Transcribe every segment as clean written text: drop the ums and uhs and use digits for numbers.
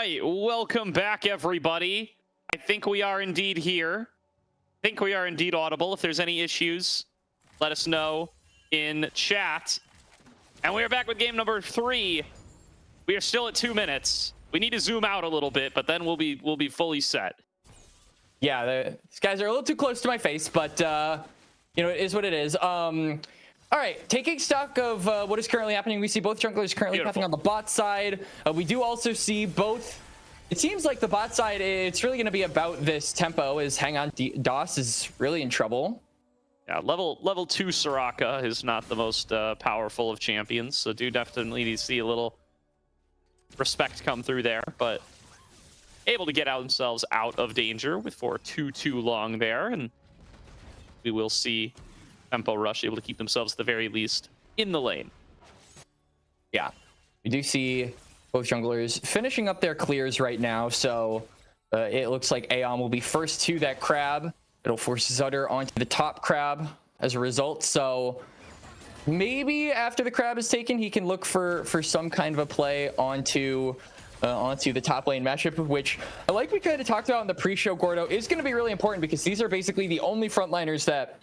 right, welcome back, everybody. I think we are indeed here. I think we are indeed audible. If there's any issues, let us know in chat. And we are back with game number 3. We are still at 2 minutes. We need to zoom out a little bit, but then we'll be fully set. Yeah, these guys are a little too close to my face, but you know, it is what it is. All right, taking stock of what is currently happening, we see both junglers currently pathing on the bot side. We do also see both. It seems like the bot side, it's really going to be about this tempo, as Hang On DOS is really in trouble. Yeah, level 2 Soraka is not the most powerful of champions, so do definitely need to see a little respect come through there, but able to get themselves out of danger with for too long there, and we will see Tempo Rush able to keep themselves at the very least in the lane. Yeah, we do see both junglers finishing up their clears right now, so it looks like Aeon will be first to that crab. It'll force Zutter onto the top crab as a result, so maybe after the crab is taken, he can look for some kind of a play onto the top lane matchup, which, like we kind of talked about in the pre-show, Gordo, is going to be really important because these are basically the only frontliners that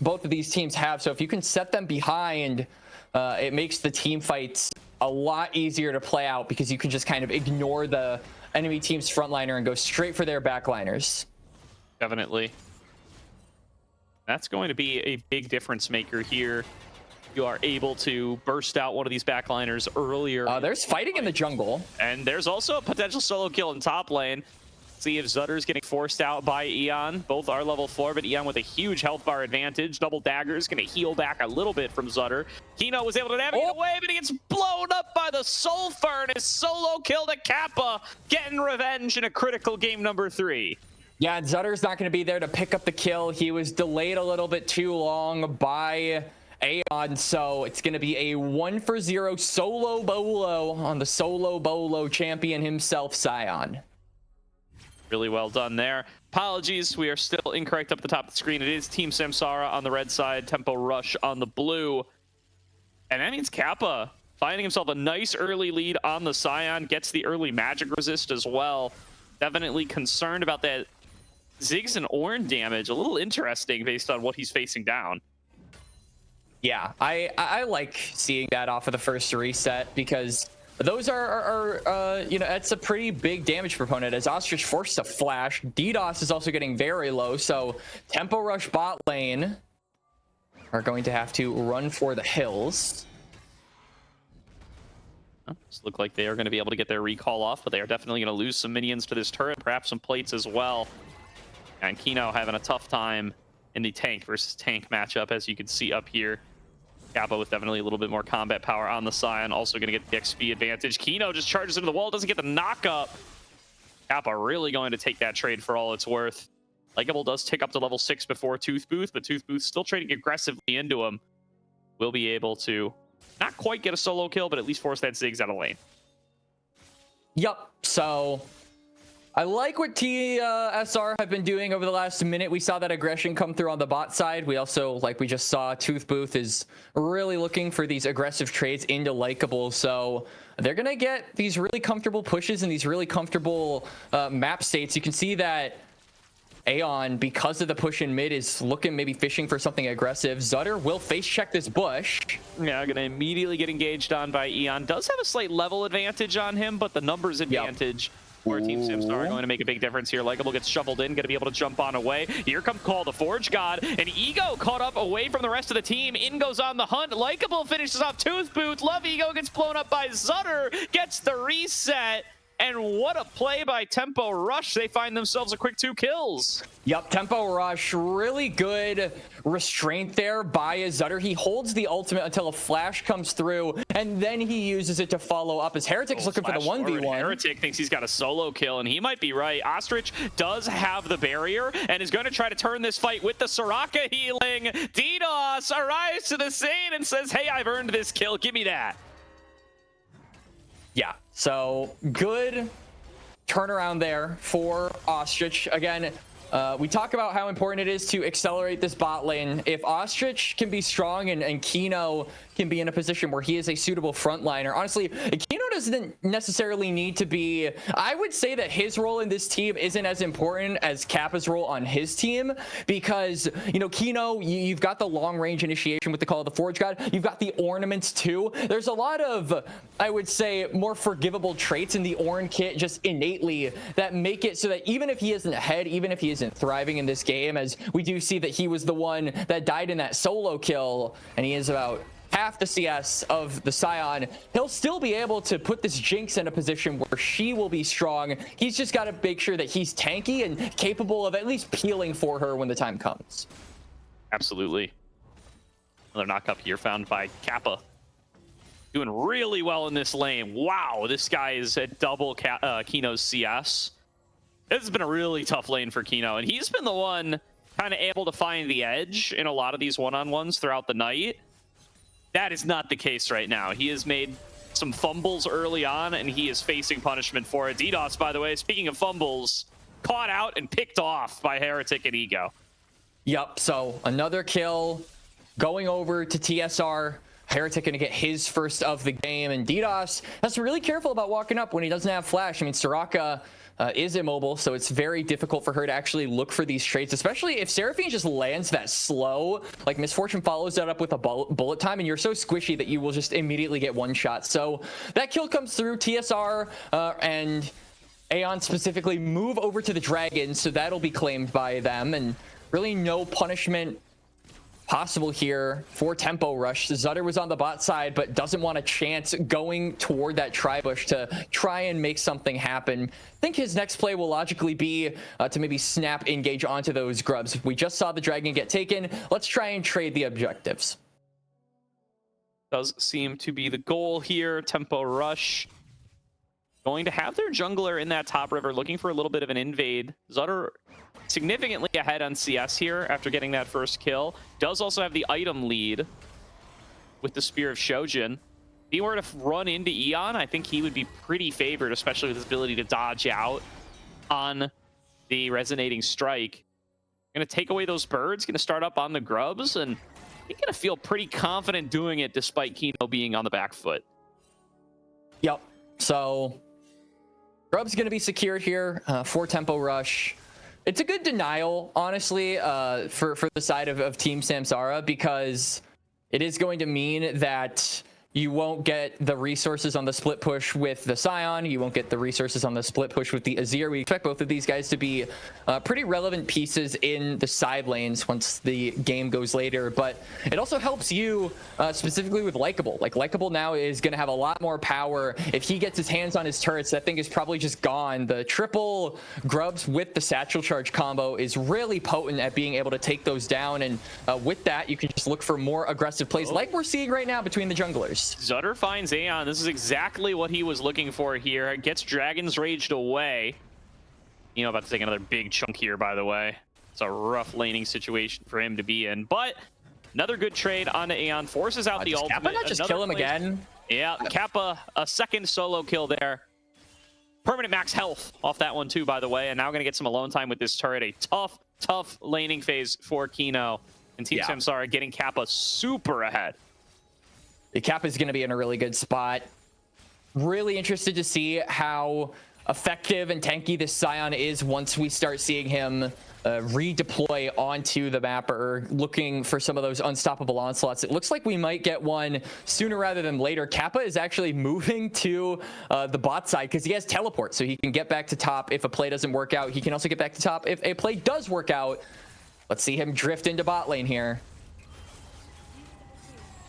both of these teams have. So if you can set them behind, it makes the team fights a lot easier to play out because you can just kind of ignore the enemy team's frontliner and go straight for their backliners. Definitely. That's going to be a big difference maker here. You are able to burst out one of these backliners earlier. There's fighting in the jungle. And there's also a potential solo kill in top lane. See if Zutter's getting forced out by Eon. Both are level 4, but Eon with a huge health bar advantage. Double Dagger's going to heal back a little bit from Zutter. Kino was able to navigate away, but he gets blown up by the Soul Furnace. Solo kill to Kappa, getting revenge in a critical game number 3. Yeah, and Zutter's not going to be there to pick up the kill. He was delayed a little bit too long by Aeon, so it's going to be a 1-for-0 solo bolo on the solo bolo champion himself, Sion. Really well done there. Apologies, we are still incorrect up at the top of the screen. It is Team Samsara on the red side, Tempo Rush on the blue. And that means Kappa finding himself a nice early lead on the Sion, gets the early magic resist as well. Definitely concerned about that Ziggs and Ornn damage. A little interesting based on what he's facing down. Yeah, I like seeing that off of the first reset because those are you know, that's a pretty big damage proponent as Ostrich forced to flash. DDoS is also getting very low, so Tempo Rush bot lane are going to have to run for the hills. Just look like they are going to be able to get their recall off, but they are definitely going to lose some minions to this turret, perhaps some plates as well. And Kino having a tough time in the tank versus tank matchup, as you can see up here. Kappa with definitely a little bit more combat power on the Sion, also going to get the XP advantage. Kino just charges into the wall, doesn't get the knock up. Kappa really going to take that trade for all it's worth. Likeable does tick up to level 6 before Toothbooth, but Toothbooth still trading aggressively into him. Will be able to not quite get a solo kill, but at least force that Ziggs out of lane. Yup, so I like what TSR have been doing over the last minute. We saw that aggression come through on the bot side. We also, like we just saw, Toothbooth is really looking for these aggressive trades into Likeable. So they're going to get these really comfortable pushes and these really comfortable map states. You can see that Aeon, because of the push in mid, is looking, maybe fishing for something aggressive. Zutter will face check this bush. Yeah, going to immediately get engaged on by Eon. Does have a slight level advantage on him, but the numbers advantage for Team Samsara are going to make a big difference here. Likeable gets shoveled in, going to be able to jump on away. Here comes Call the Forge God, and Ego caught up away from the rest of the team. In goes on the hunt. Likeable finishes off Toothbooth. Love Ego gets blown up by Zutter, gets the reset. And what a play by Tempo Rush. They find themselves a quick 2 kills. Yep, Tempo Rush, really good restraint there by Zutter. He holds the ultimate until a flash comes through, and then he uses it to follow up as Heretic's looking for the 1v1. Heretic thinks he's got a solo kill, and he might be right. Ostrich does have the barrier and is going to try to turn this fight with the Soraka healing. DDoS arrives to the scene and says, hey, I've earned this kill. Give me that. Yeah, so good turnaround there for Ostrich. Again, we talk about how important it is to accelerate this bot lane. If Ostrich can be strong and Kino can be in a position where he is a suitable frontliner. Honestly, Kino doesn't necessarily need to be. I would say that his role in this team isn't as important as Kappa's role on his team, because, you know, Kino, you've got the long range initiation with the Call of the Forge God. You've got the ornaments too. There's a lot of, I would say, more forgivable traits in the Ornn kit just innately that make it so that even if he isn't ahead, even if he isn't thriving in this game, as we do see that he was the one that died in that solo kill, and he is about half the CS of the Scion, he'll still be able to put this Jinx in a position where she will be strong. He's just got to make sure that he's tanky and capable of at least peeling for her when the time comes. Absolutely. Another knock up here found by Kappa. Doing really well in this lane. Wow, this guy is at double Kino's CS. This has been a really tough lane for Kino, and he's been the one kind of able to find the edge in a lot of these one-on-ones throughout the night. That is not the case right now. He has made some fumbles early on, and he is facing punishment for it. DDoS, by the way, speaking of fumbles, caught out and picked off by Heretic and Ego. Yep, so another kill going over to TSR. Heretic gonna get his first of the game, and DDoS has to be really careful about walking up when he doesn't have flash. I mean, Soraka is immobile, so it's very difficult for her to actually look for these trades, especially if Seraphine just lands that slow. Like, Misfortune follows that up with a bullet time, and you're so squishy that you will just immediately get one shot. So that kill comes through. TSR and Aeon specifically move over to the Dragon, so that'll be claimed by them, and really no punishment possible here for Tempo Rush. Zutter was on the bot side, but doesn't want a chance going toward that tri-bush to try and make something happen. I think his next play will logically be to maybe snap engage onto those grubs. We just saw the Dragon get taken. Let's try and trade the objectives. Does seem to be the goal here. Tempo Rush going to have their jungler in that top river, looking for a little bit of an invade. Zutter significantly ahead on CS here after getting that first kill. Does also have the item lead with the Spear of Shojin. If he were to run into Eon, I think he would be pretty favored, especially with his ability to dodge out on the resonating strike. Gonna take away those birds, gonna start up on the grubs, and he's gonna feel pretty confident doing it despite Kino being on the back foot. Yep, so grub's gonna be secured here for Tempo Rush. It's a good denial, honestly, for the side of Team Samsara, because it is going to mean that you won't get the resources on the split push with the Scion. You won't get the resources on the split push with the Azir. We expect both of these guys to be pretty relevant pieces in the side lanes once the game goes later. But it also helps you specifically with Likeable. Like, Likeable now is going to have a lot more power. If he gets his hands on his turrets, that thing is probably just gone. The triple grubs with the satchel charge combo is really potent at being able to take those down. And with that, you can just look for more aggressive plays like we're seeing right now between the junglers. Zutter finds Aeon. This is exactly what he was looking for here. Gets Dragon's Raged away. You know, about to take another big chunk here, by the way. It's a rough laning situation for him to be in. But another good trade onto Aeon. Forces out the ultimate. Kappa not just kill him again? Yeah, Kappa, a second solo kill there. Permanent max health off that one too, by the way. And now going to get some alone time with this turret. A tough laning phase for Kino. And Team Samsara getting Kappa super ahead. The Kappa is going to be in a really good spot. Really interested to see how effective and tanky this Scion is once we start seeing him redeploy onto the map, or looking for some of those unstoppable onslaughts. It looks like we might get one sooner rather than later. Kappa is actually moving to the bot side because he has teleport, so he can get back to top if a play doesn't work out. He can also get back to top if a play does work out. Let's see him drift into bot lane here.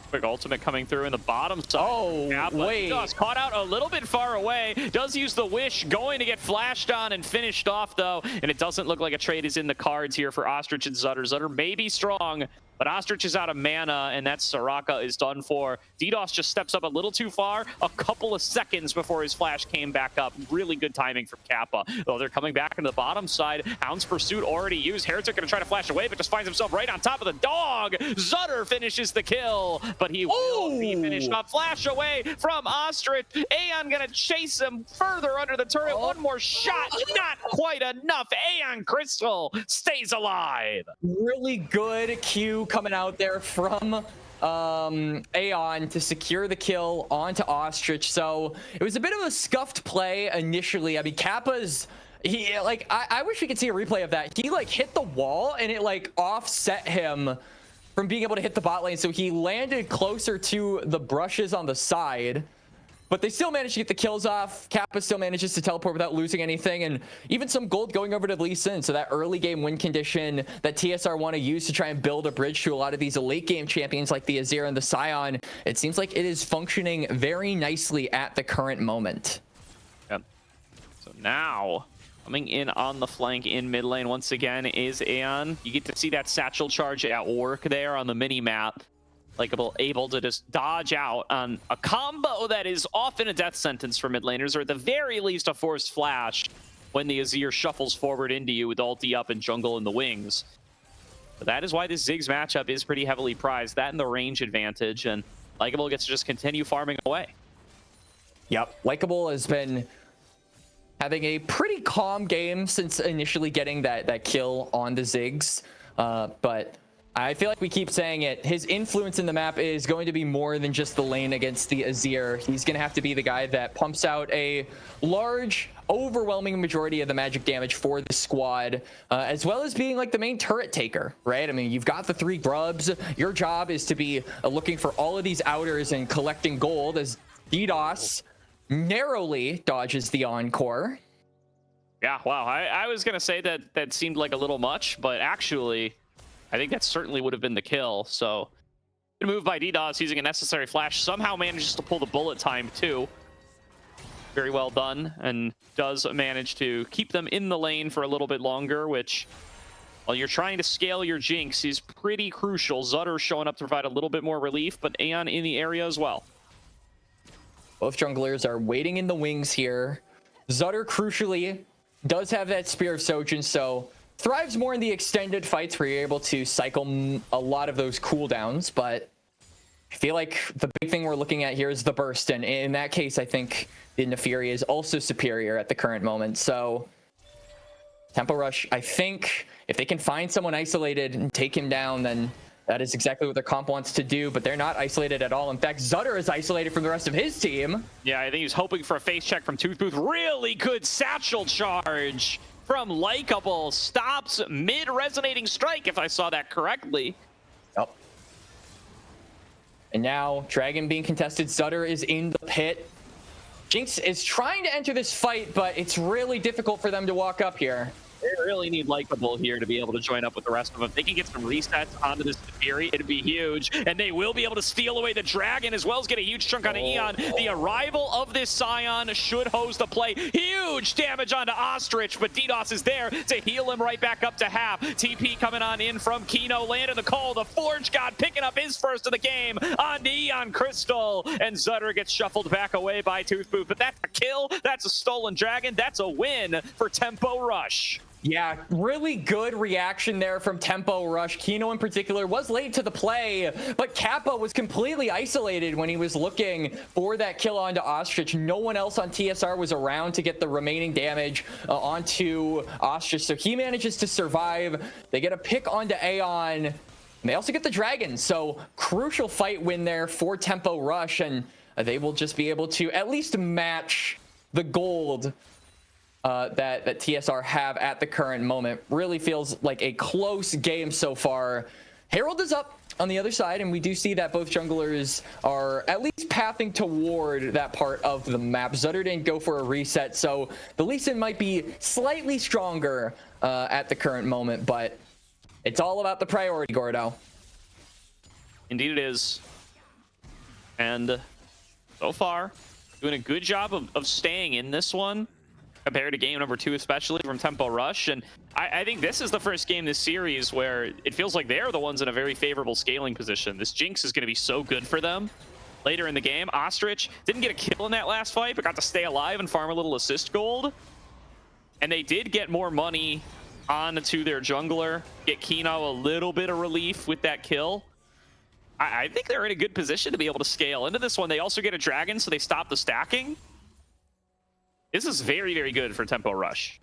Quick ultimate coming through in the bottom side. Oh, wait. Does caught out a little bit far away. Does use the wish. Going to get flashed on and finished off, though. And it doesn't look like a trade is in the cards here for Ostrich and Zutter. Zutter may be strong, but Ostrich is out of mana, and that Soraka is done for. DDoS just steps up a little too far, a couple of seconds before his flash came back up. Really good timing from Kappa. Though they're coming back into the bottom side. Hound's Pursuit already used. Heretic going to try to flash away, but just finds himself right on top of the dog. Zutter finishes the kill, but he will be finished off. Flash away from Ostrich. Aeon going to chase him further under the turret. One more shot, not quite enough. Aeon Crystal stays alive. Really good Q coming out there from Aeon to secure the kill onto Ostrich. So it was a bit of a scuffed play initially. I mean, Kappa's, I wish we could see a replay of that. He like hit the wall and it like offset him from being able to hit the bot lane. So he landed closer to the brushes on the side, but they still managed to get the kills off. Kappa still manages to teleport without losing anything, and even some gold going over to Lee Sin. So that early game win condition that TSR want to use to try and build a bridge to a lot of these late game champions like the Azir and the Scion, it seems like it is functioning very nicely at the current moment. Yep. So now, coming in on the flank in mid lane once again is Aeon. You get to see that satchel charge at work there on the mini map. Likeable able to just dodge out on a combo that is often a death sentence for mid laners, or at the very least a forced flash when the Azir shuffles forward into you with ulti up and jungle in the wings. But that is why this Ziggs matchup is pretty heavily prized. That and the range advantage, and Likeable gets to just continue farming away. Yep, Likeable has been having a pretty calm game since initially getting that kill on the Ziggs, but I feel like we keep saying it. His influence in the map is going to be more than just the lane against the Azir. He's going to have to be the guy that pumps out a large, overwhelming majority of the magic damage for the squad, as well as being like the main turret taker, right? I mean, you've got the 3 grubs. Your job is to be looking for all of these outers and collecting gold as DDoS narrowly dodges the encore. Yeah, wow. I was going to say that seemed like a little much, but actually, I think that certainly would have been the kill. So, good move by DDoS using a necessary flash. Somehow manages to pull the bullet time too. Very well done, and does manage to keep them in the lane for a little bit longer, which, while you're trying to scale your Jinx, is pretty crucial. Zutter showing up to provide a little bit more relief, but Aeon in the area as well. Both junglers are waiting in the wings here. Zutter, crucially, does have that Spear of Sojin, so thrives more in the extended fights where you're able to cycle a lot of those cooldowns, but I feel like the big thing we're looking at here is the burst, and in that case, I think the Neferi is also superior at the current moment. So Tempo Rush, I think if they can find someone isolated and take him down, then that is exactly what their comp wants to do, but they're not isolated at all. In fact, Zutter is isolated from the rest of his team. Yeah, I think he's hoping for a face check from Toothbooth. Really good satchel charge from Likeable. Stops mid-resonating strike, if I saw that correctly. Yep. And now, Dragon being contested. Zutter is in the pit. Jinx is trying to enter this fight, but it's really difficult for them to walk up here. They really need Likeable here to be able to join up with the rest of them. If they can get some resets onto this Fury, it'd be huge. And they will be able to steal away the Dragon as well as get a huge chunk onto Aeon. The arrival of this Scion should hose the play. Huge damage onto Ostrich, but DDoS is there to heal him right back up to half. TP coming on in from Kino, landing the call. The Forge God picking up his first of the game on Aeon Crystal. And Zutter gets shuffled back away by Toothbooth. But that's a kill. That's a stolen Dragon. That's a win for Tempo Rush. Yeah, really good reaction there from Tempo Rush. Kino in particular was late to the play, but Kappa was completely isolated when he was looking for that kill onto Ostrich. No one else on TSR was around to get the remaining damage onto Ostrich, so he manages to survive. They get a pick onto Aeon, and they also get the Dragon, so crucial fight win there for Tempo Rush, and they will just be able to at least match the gold that TSR have at the current moment. Really feels like a close game so far. Herald is up on the other side, and we do see that both junglers are at least pathing toward that part of the map. Zutter didn't go for a reset, so the Lee Sin might be slightly stronger at the current moment, but it's all about the priority, Gordo. Indeed it is. And so far, doing a good job of staying in this one, compared to game number 2, especially from Tempo Rush. And I think this is the first game this series where it feels like they're the ones in a very favorable scaling position. This Jinx is going to be so good for them later in the game. Ostrich didn't get a kill in that last fight, but got to stay alive and farm a little assist gold. And they did get more money onto their jungler, get Kino a little bit of relief with that kill. I think they're in a good position to be able to scale into this one. They also get a Dragon, so they stop the stacking. This is very, very good for Tempo Rush.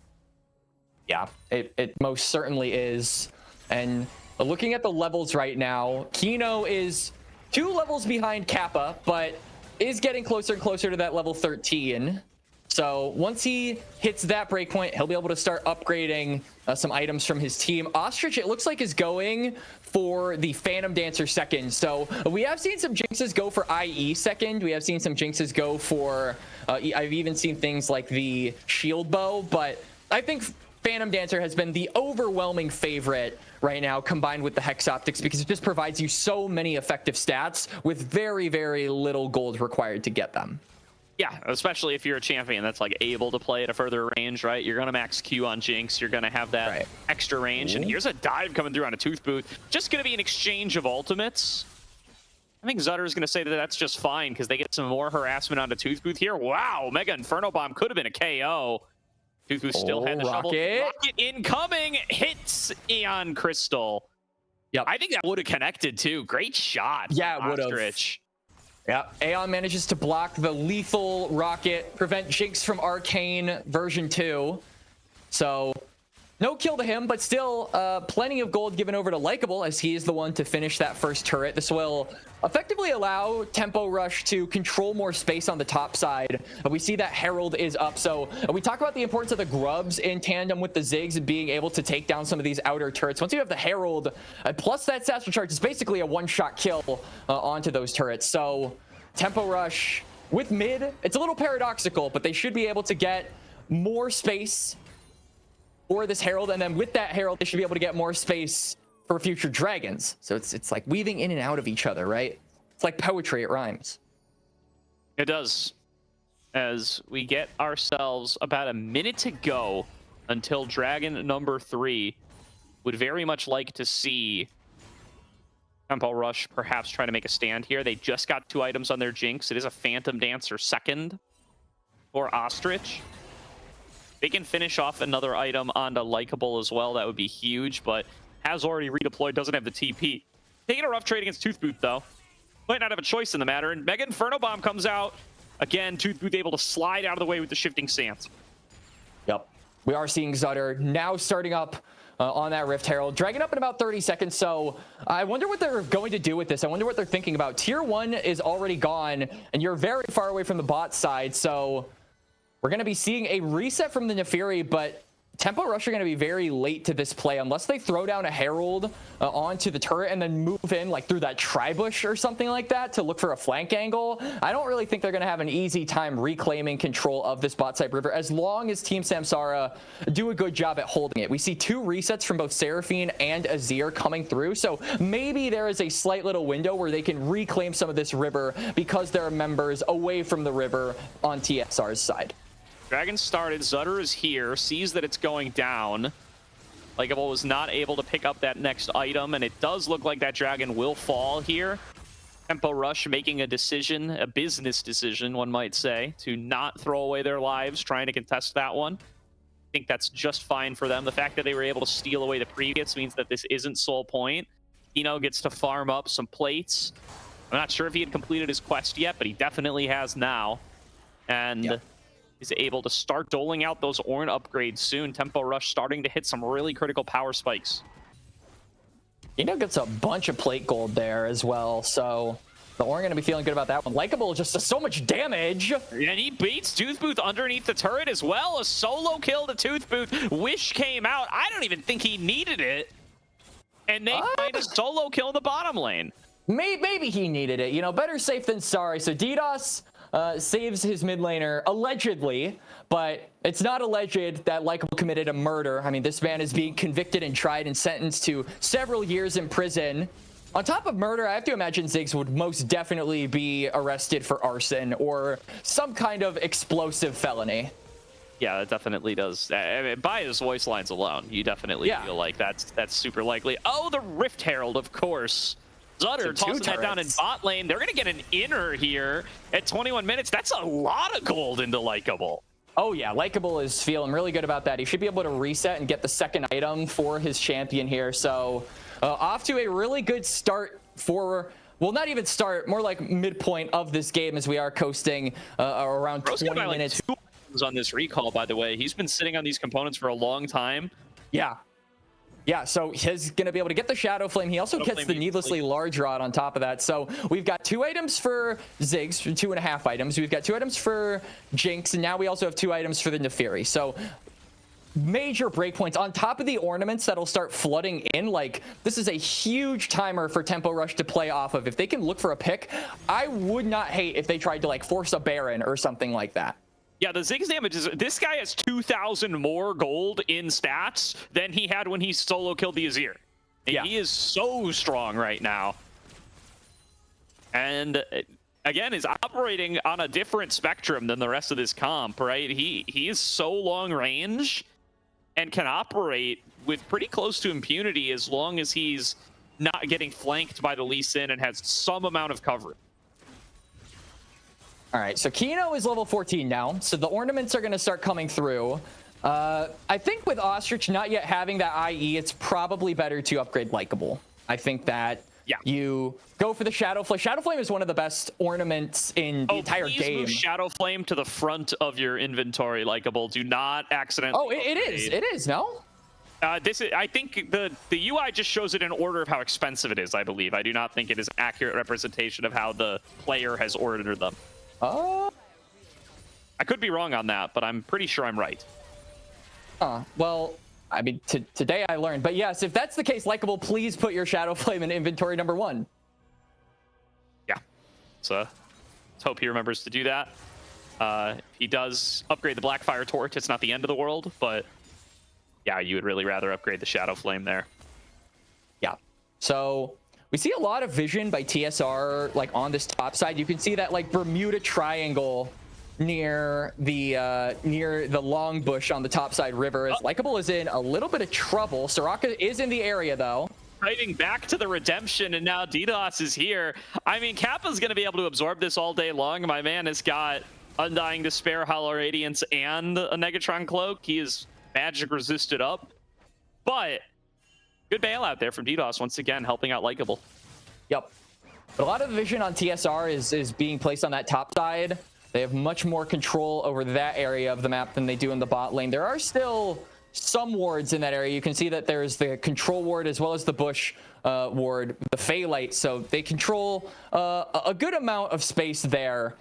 Yeah, it most certainly is. And looking at the levels right now, Kino is 2 levels behind Kappa, but is getting closer and closer to that level 13. So once he hits that breakpoint, he'll be able to start upgrading some items from his team. Ostrich, it looks like, is going for the Phantom Dancer second. So we have seen some Jinxes go for IE second. We have seen some Jinxes go for, I've even seen things like the Shield Bow, but I think Phantom Dancer has been the overwhelming favorite right now, combined with the Hex Optics, because it just provides you so many effective stats with very, very little gold required to get them. Yeah, especially if you're a champion that's like able to play at a further range, right? You're gonna max Q on Jinx. You're gonna have that extra range. And here's a dive coming through on a Tooth Booth. Just gonna be an exchange of ultimates. I think Zutter is gonna say that that's just fine because they get some more harassment on the Tooth Booth here. Wow, Mega Inferno Bomb could have been a KO. Tooth Booth still had the shovel. Rocket incoming, hits Eon Crystal. Yep. I think that would have connected too. Great shot. Yeah, it would have. Yeah, Aeon manages to block the lethal rocket, prevent Jinx from Arcane version 2. So no kill to him, but still plenty of gold given over to Likeable as he is the one to finish that first turret. This will effectively allow Tempo Rush to control more space on the top side. We see that Herald is up. So we talk about the importance of the grubs in tandem with the Ziggs and being able to take down some of these outer turrets. Once you have the Herald plus that Satchel Charge, it's basically a one-shot kill onto those turrets. So Tempo Rush with mid, it's a little paradoxical, but they should be able to get more space for this Herald, and then with that Herald, they should be able to get more space for future dragons. So it's like weaving in and out of each other, right? It's like poetry, it rhymes. It does. As we get ourselves about a minute to go until dragon number 3, would very much like to see Tempo Rush perhaps try to make a stand here. They just got 2 items on their Jinx. It is a Phantom Dancer second for Ostrich. They can finish off another item onto Likeable as well. That would be huge, but has already redeployed, doesn't have the TP. Taking a rough trade against Tooth Booth, though. Might not have a choice in the matter, and Mega Inferno Bomb comes out. Again, Tooth Booth able to slide out of the way with the shifting stance. Yep. We are seeing Zutter now starting up on that Rift Herald. Dragging up in about 30 seconds, so I wonder what they're going to do with this. I wonder what they're thinking about. Tier 1 is already gone, and you're very far away from the bot side, so we're going to be seeing a reset from the Neferi, but Tempo Rush are going to be very late to this play unless they throw down a Herald onto the turret and then move in like through that tri-bush or something like that to look for a flank angle. I don't really think they're going to have an easy time reclaiming control of this bot side river as long as Team Samsara do a good job at holding it. We see 2 resets from both Seraphine and Azir coming through, so maybe there is a slight little window where they can reclaim some of this river because there are members away from the river on TSR's side. Dragon started, Zutter is here, sees that it's going down. Likeable was not able to pick up that next item, and it does look like that dragon will fall here. Tempo Rush making a decision, a business decision, one might say, to not throw away their lives, trying to contest that one. I think that's just fine for them. The fact that they were able to steal away the previous means that this isn't sole point. Kino gets to farm up some plates. I'm not sure if he had completed his quest yet, but he definitely has now. And is able to start doling out those Ornn upgrades soon. Tempo Rush starting to hit some really critical power spikes. Kino gets a bunch of plate gold there as well, so the Ornn going to be feeling good about that one. Likeable just does so much damage. And he beats Tooth Booth underneath the turret as well. A solo kill to Tooth Booth. Wish came out. I don't even think he needed it. And they find a solo kill in the bottom lane. Maybe he needed it. You know, better safe than sorry. So DDoS saves his mid laner, allegedly, but it's not alleged that Likeable committed a murder. I mean, this man is being convicted and tried and sentenced to several years in prison. On top of murder, I have to imagine Ziggs would most definitely be arrested for arson or some kind of explosive felony. Yeah, it definitely does. I mean, by his voice lines alone, you definitely feel like that's super likely. Oh, the Rift Herald, of course. Zutter tossing that down in bot lane. They're going to get an inner here at 21 minutes. That's a lot of gold into Likeable. Oh, yeah. Likeable is feeling really good about that. He should be able to reset and get the second item for his champion here. So off to a really good start for, well, not even start, more like midpoint of this game as we are coasting around 20 minutes. Like 2 on this recall, by the way. He's been sitting on these components for a long time. Yeah. Yeah, so he's going to be able to get the Shadow Flame. He also gets the needlessly large rod on top of that. So we've got 2 items for Ziggs, 2.5 items. We've got 2 items for Jinx, and now we also have 2 items for the Neferi. So major breakpoints on top of the ornaments that'll start flooding in. Like, this is a huge timer for Tempo Rush to play off of. If they can look for a pick, I would not hate if they tried to like force a Baron or something like that. Yeah, the Ziggs damage is, this guy has 2,000 more gold in stats than he had when he solo killed the Azir. Yeah. He is so strong right now. And again, is operating on a different spectrum than the rest of this comp, right? He is so long range and can operate with pretty close to impunity as long as he's not getting flanked by the Lee Sin and has some amount of coverage. All right, so Kino is level 14 now, so the ornaments are going to start coming through. I think with Ostrich not yet having that IE, it's probably better to upgrade Likeable. I think that you go for the Shadow Flame. Shadow Flame is one of the best ornaments in the entire game. Move Shadow Flame to the front of your inventory, Likeable. Do not accidentally. Oh, it is. It is, no? This is, I think the UI just shows it in order of how expensive it is, I believe. I do not think it is an accurate representation of how the player has ordered them. Oh, I could be wrong on that, but I'm pretty sure I'm right. Well, I mean, today I learned. But yes, if that's the case, Likeable, please put your Shadow Flame in inventory number 1. Yeah. So let's hope he remembers to do that. He does upgrade the Blackfire Torch. It's not the end of the world, but yeah, you would really rather upgrade the Shadow Flame there. Yeah. So we see a lot of vision by TSR, like on this top side. You can see that like Bermuda Triangle near the long bush on the top side river. As Likeable is in a little bit of trouble. Soraka is in the area though. Fighting back to the redemption, and now DDoS is here. I mean, Kappa's going to be able to absorb this all day long. My man has got Undying Despair, Hollow Radiance, and a Negatron Cloak. He is magic resisted up, but good bailout there from DDoS once again, helping out Likeable. Yep. But a lot of the vision on TSR is being placed on that top side. They have much more control over that area of the map than they do in the bot lane. There are still some wards in that area. You can see that there's the control ward as well as the bush ward, the Phalite. So they control a good amount of space there.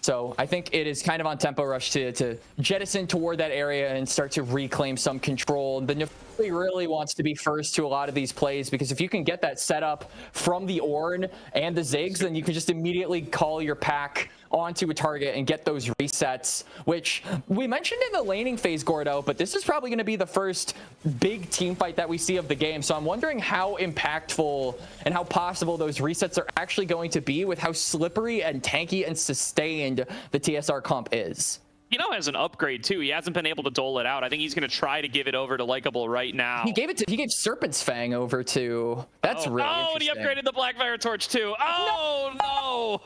So I think it is kind of on Tempo Rush to jettison toward that area and start to reclaim some control. The Neferi really wants to be first to a lot of these plays, because if you can get that set up from the Ornn and the Ziggs, then you can just immediately call your pack onto a target and get those resets, which we mentioned in the laning phase, Gordo, but this is probably going to be the first big team fight that we see of the game. So I'm wondering how impactful and how possible those resets are actually going to be with how slippery and tanky and sustained the TSR comp is. Kino has an upgrade too. He hasn't been able to dole it out. I think he's going to try to give it over to Likeable right now. He gave Serpent's Fang over to. That's really interesting. And he upgraded the Blackfire Torch too. Oh no!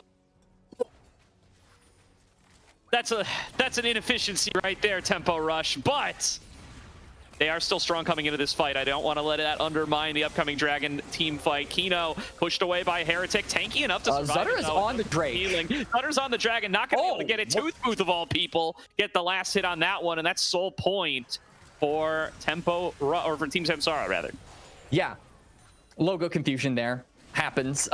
That's an inefficiency right there, Tempo Rush, but they are still strong coming into this fight. I don't want to let that undermine the upcoming Dragon team fight. Kino pushed away by Heretic, tanky enough to survive. Zutter is on the Drake. Zutter's on the Dragon, not going to be able to get it. Toothbooth of all people get the last hit on that one, and that's sole point for Tempo, or for Team Samsara rather. Yeah, logo confusion there happens.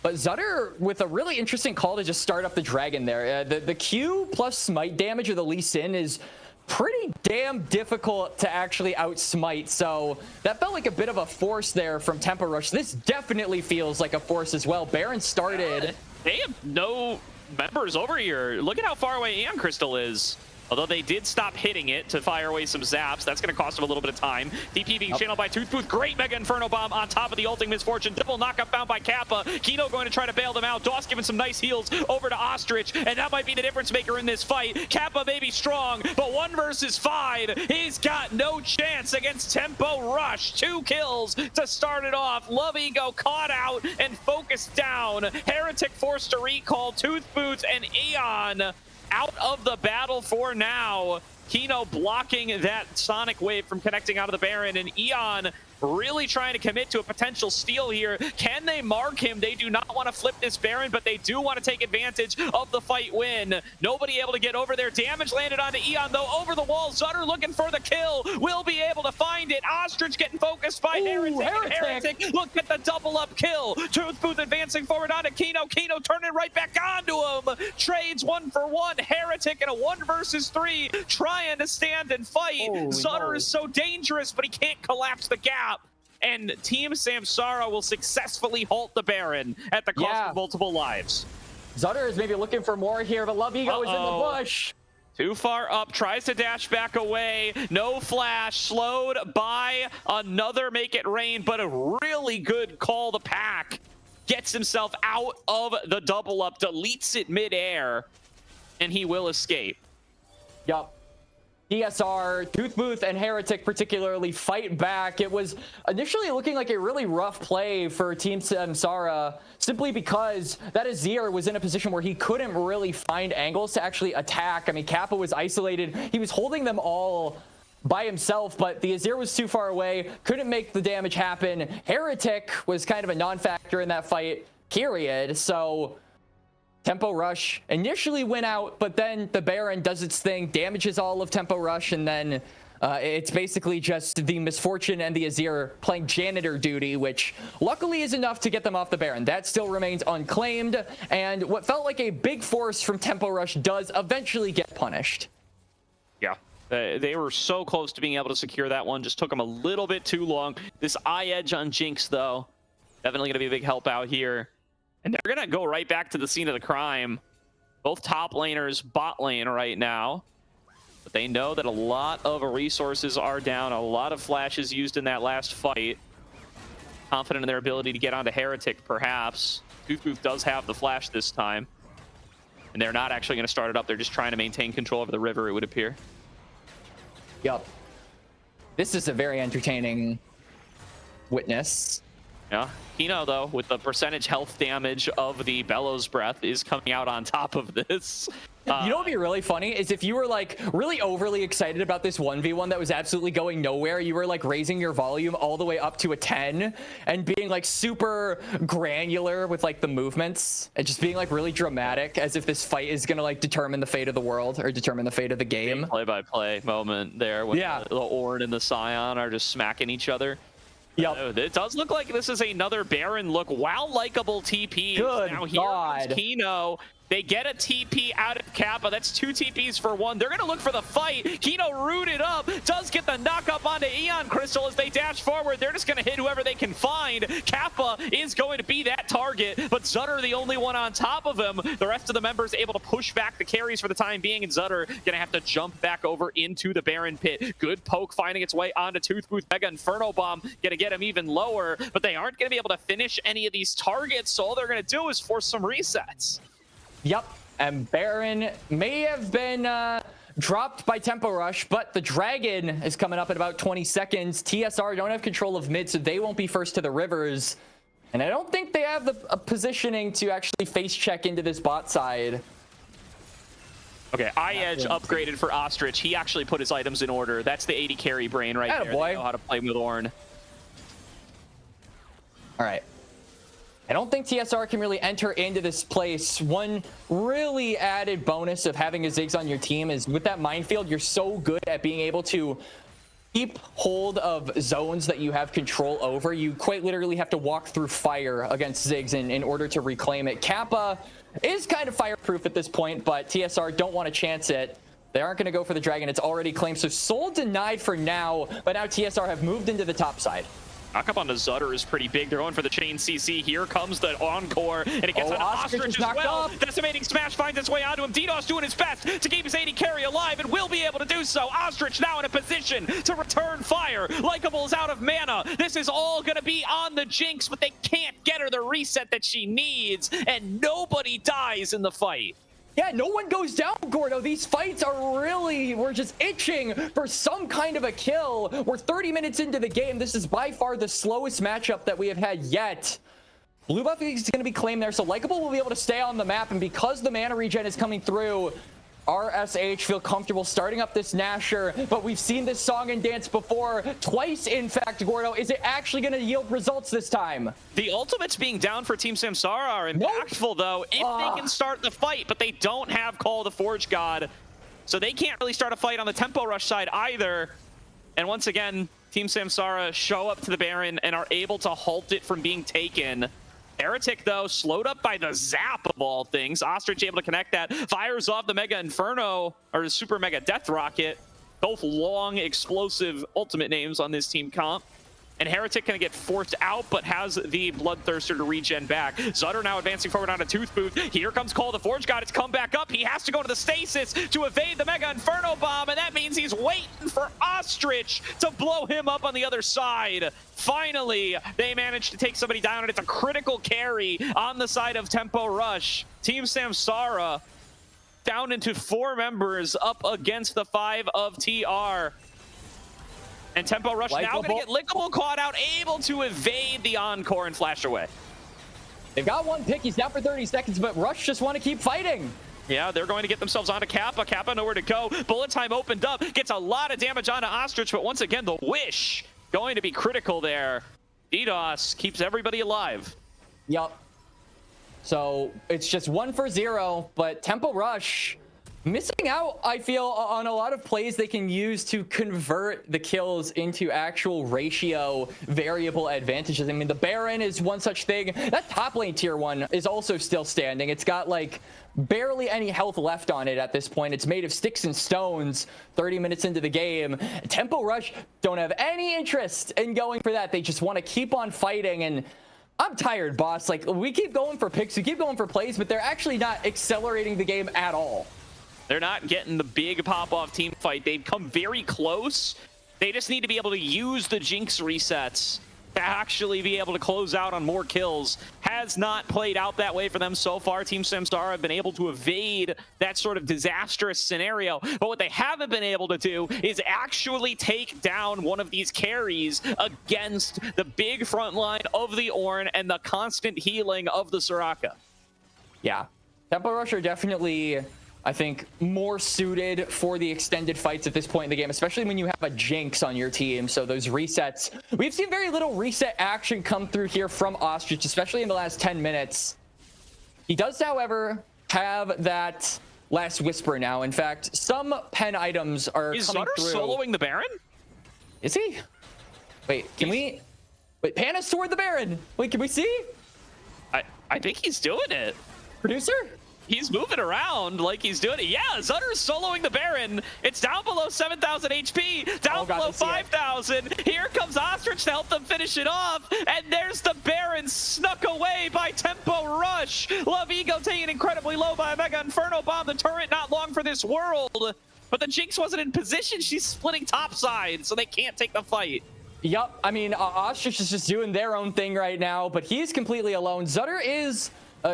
But Zutter with a really interesting call to just start up the Dragon there. The Q plus smite damage of the Lee Sin is pretty damn difficult to actually outsmite. So that felt like a bit of a force there from Tempo Rush. This definitely feels like a force as well. Baron started. They have no members over here. Look at how far away Aeon Crystal is. Although they did stop hitting it to fire away some zaps. That's going to cost them a little bit of time. DP being channeled by Toothbooth. Great Mega Inferno Bomb on top of the ulting Misfortune. Double knockup found by Kappa. Kino going to try to bail them out. Doss giving some nice heals over to Ostrich. And that might be the difference maker in this fight. Kappa may be strong, but 1 versus 5. He's got no chance against Tempo Rush. 2 kills to start it off. Love Ego caught out and focused down. Heretic forced to recall. Toothbooth and Aeon out of the battle for now. Kino blocking that Sonic Wave from connecting out of the Baron, and Eon really trying to commit to a potential steal here. Can they mark him? They do not want to flip this Baron, but they do want to take advantage of the fight win. Nobody able to get over there. Damage landed onto Eon, though, over the wall. Zutter looking for the kill. Will be able to find it. Ostrich getting focused by Heretic. Look at the double up kill. Toothbooth advancing forward onto Kino. Kino turning right back onto him. Trades 1-for-1. Heretic in a 1 versus 3, trying to stand and fight. Zutter is so dangerous, but he can't collapse the gap. And Team Samsara will successfully halt the Baron at the cost of multiple lives. Zutter is maybe looking for more here, but Love Ego is in the bush. Too far up, tries to dash back away. No flash, slowed by another Make It Rain, but a really good call to pack. Gets himself out of the double up, deletes it midair, and he will escape. Yup. TSR, Toothbooth, and Heretic particularly fight back. It was initially looking like a really rough play for Team Samsara, simply because that Azir was in a position where he couldn't really find angles to actually attack. I mean, Kappa was isolated. He was holding them all by himself, but the Azir was too far away, couldn't make the damage happen. Heretic was kind of a non-factor in that fight, period. So Tempo Rush initially went out, but then the Baron does its thing, damages all of Tempo Rush, and then it's basically just the Misfortune and the Azir playing janitor duty, which luckily is enough to get them off the Baron. That still remains unclaimed, and what felt like a big force from Tempo Rush does eventually get punished. Yeah. They were so close to being able to secure that one. Just took them a little bit too long. This eye edge on Jinx, though, definitely going to be a big help out here. And they're going to go right back to the scene of the crime. Both top laners bot lane right now. But they know that a lot of resources are down. A lot of flashes used in that last fight. Confident in their ability to get onto Heretic, perhaps. Toothbooth does have the flash this time. And they're not actually going to start it up. They're just trying to maintain control over the river, it would appear. Yup. This is a very entertaining witness. Yeah. Kino, though, with the percentage health damage of the Bellows Breath, is coming out on top of this. You know what would be really funny is if you were like really overly excited about this 1v1 that was absolutely going nowhere. You were like raising your volume all the way up to a 10 and being like super granular with like the movements and just being like really dramatic, as if this fight is gonna like determine the fate of the world or determine the fate of the game. Play-by-play moment there when the Ornn and the Scion are just smacking each other. Yep. It does look like this is another Baron look. Wow, likable TP. Good now here God. comes Kino. They get a TP out of Kappa. That's 2 TPs for 1. They're going to look for the fight. Kino rooted up. Does get the knock up onto Eon Crystal as they dash forward. They're just going to hit whoever they can find. Kappa is going to be that target, but Zutter the only one on top of him. The rest of the members able to push back the carries for the time being, and Zutter going to have to jump back over into the Baron pit. Good poke finding its way onto Toothbooth. Mega Inferno Bomb going to get him even lower, but they aren't going to be able to finish any of these targets, so all they're going to do is force some resets. Yep, and Baron may have been dropped by Tempo Rush, but the Dragon is coming up in about 20 seconds. TSR don't have control of mid, so they won't be first to the rivers. And I don't think they have the positioning to actually face check into this bot side. Okay, Eye Edge upgraded for Ostrich. He actually put his items in order. That's the 80 carry brain right there. Boy. They know how to play with Ornn. All right. I don't think TSR can really enter into this place. One really added bonus of having a Ziggs on your team is with that minefield, you're so good at being able to keep hold of zones that you have control over. You quite literally have to walk through fire against Ziggs in order to reclaim it. Kappa is kind of fireproof at this point, but TSR don't want to chance it. They aren't going to go for the Dragon. It's already claimed. So Soul denied for now, but now TSR have moved into the top side. Knock up onto Zutter is pretty big. They're going for the chain CC. Here comes the encore, and it gets onto Ostrich as well. Up. Decimating Smash finds its way onto him. DDoS doing his best to keep his 80 carry alive and will be able to do so. Ostrich now in a position to return fire. Likeable is out of mana. This is all going to be on the Jinx, but they can't get her the reset that she needs, and nobody dies in the fight. Yeah, no one goes down, Gordo. These fights are really, we're just itching for some kind of a kill. We're 30 minutes into the game. This is by far the slowest matchup that we have had yet. Blue buff is going to be claimed there, so Likeable will be able to stay on the map, and because the mana regen is coming through, RSH feel comfortable starting up this Nasher, but we've seen this song and dance before, twice in fact, Gordo. Is it actually going to yield results this time? The ultimates being down for Team Samsara are impactful, though, if they can start the fight, but they don't have Call of the Forge God, so they can't really start a fight on the Tempo Rush side either. And once again, Team Samsara show up to the Baron and are able to halt it from being taken. Heretic, though, slowed up by the zap of all things. Ostrich able to connect that. Fires off the Mega Inferno, or Super Mega Death Rocket. Both long, explosive ultimate names on this team comp. And Heretic gonna get forced out, but has the Bloodthirster to regen back. Zutter now advancing forward on a Tooth Booth. Here comes Call of the Forge God. It's come back up. He has to go to the Stasis to evade the Mega Inferno Bomb, and that means he's waiting for Ostrich to blow him up on the other side. Finally, they managed to take somebody down, and it's a critical carry on the side of Tempo Rush. Team Samsara down into 4 members up against the 5 of TR. And Tempo Rush now going to get Lickable caught out, able to evade the Encore and flash away. They've got one pick. He's down for 30 seconds, but Rush just want to keep fighting. Yeah, they're going to get themselves onto Kappa. Kappa nowhere to go. Bullet time opened up. Gets a lot of damage onto Ostrich, but once again, the Wish going to be critical there. DDoS keeps everybody alive. Yup. So it's just 1 for 0, but Tempo Rush missing out, I feel, on a lot of plays they can use to convert the kills into actual ratio variable advantages. I mean, the Baron is one such thing. That top lane tier 1 is also still standing. It's got like barely any health left on it at this point. It's made of sticks and stones 30 minutes into the game. Tempo Rush don't have any interest in going for that. They just want to keep on fighting, and I'm tired, boss. Like, we keep going for picks, we keep going for plays, but they're actually not accelerating the game at all. They're not getting the big pop-off team fight. They've come very close. They just need to be able to use the Jinx resets to actually be able to close out on more kills. Has not played out that way for them so far. Team Samsara have been able to evade that sort of disastrous scenario. But what they haven't been able to do is actually take down one of these carries against the big front line of the Ornn and the constant healing of the Soraka. Yeah, Tempo Rush are definitely, I think, more suited for the extended fights at this point in the game, especially when you have a Jinx on your team. So those resets, we've seen very little reset action come through here from Ostrich, especially in the last 10 minutes. He does, however, have that last Whisper now. In fact, some pen items are coming through. Is Zutter soloing the Baron? Is he? Wait, can we? Wait, Panis toward the Baron. Wait, can we see? I think he's doing it. Producer? He's moving around like he's doing it. Yeah, Zutter's soloing the Baron. It's down below 7,000 HP, down below 5,000. Here comes Ostrich to help them finish it off. And there's the Baron snuck away by Tempo Rush. Love Ego taken incredibly low by a Mega Inferno Bomb. The turret not long for this world. But the Jinx wasn't in position. She's splitting topside, so they can't take the fight. Yup, I mean, Ostrich is just doing their own thing right now, but he's completely alone. Zutter is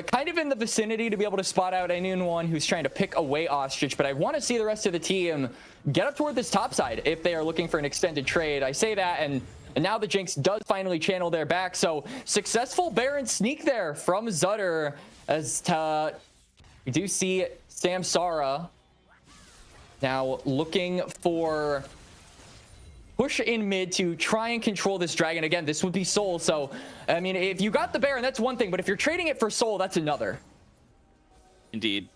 kind of in the vicinity to be able to spot out anyone who's trying to pick away Ostrich, but I want to see the rest of the team get up toward this top side if they are looking for an extended trade. I say that, and now the Jinx does finally channel their back, so successful Baron sneak there from Zutter, as we do see Samsara now looking for push in mid to try and control this dragon. Again, this would be Soul, so I mean, if you got the Baron, that's one thing, but if you're trading it for Soul, that's another. Indeed.